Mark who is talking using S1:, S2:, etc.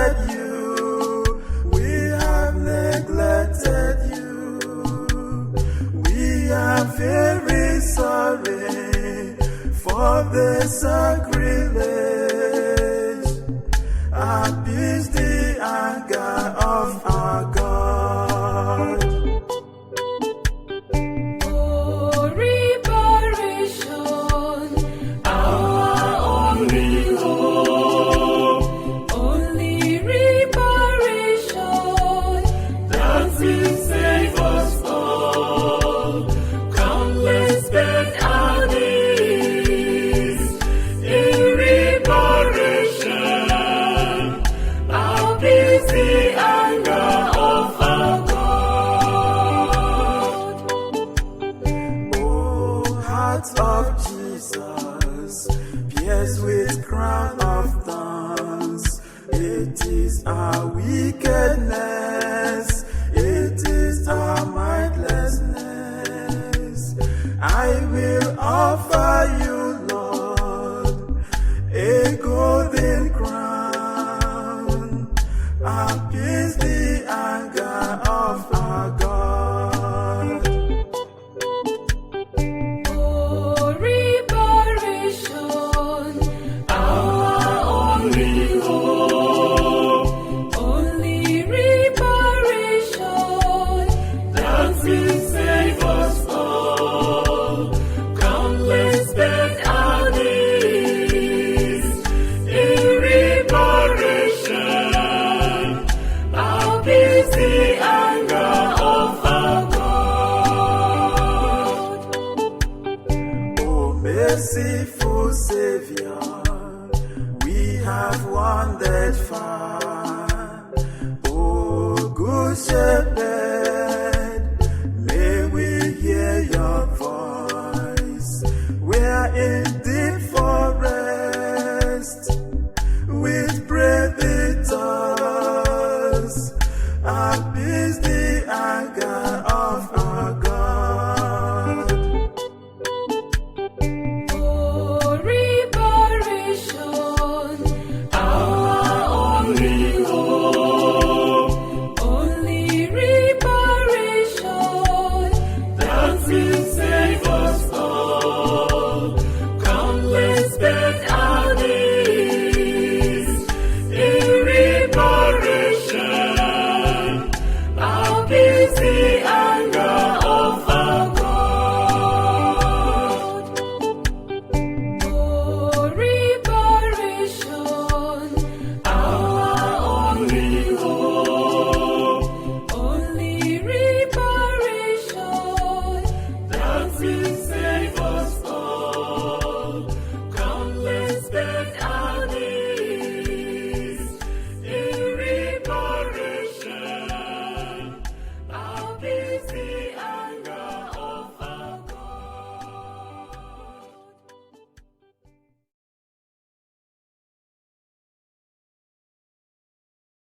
S1: neglected you. We have neglected you. We are very sorry for the sacrilege. Appease the anger of our God.
S2: Oh, reparation, our only hope. Only reparation that will save us all. Come, let's spend our days in reparation. Appease the anger of our God.
S1: Oh, heart of Jesus, pierced with crown of thorns. It is our wickedness, it is our mindlessness. I will offer you, Lord, a golden crown. Appease the anger of our God.
S2: Oh, reparation, our only hope. Only reparation that will save us all. Come, let's spend our days in reparation. Appease the anger of our God.
S1: Oh, merciful Savior, we have wandered far. Oh, good Shepherd, may we hear your voice. We are in deep forest with predators. Appease the anger of our God.
S2: Oh, reparation, our only hope. Only reparation that will save us all. Come, let's spend our days in reparation. Appease the anger of our God. Oh, reparation, our only hope. Only reparation that will save us all. Come, let's spend our days in reparation. Appease the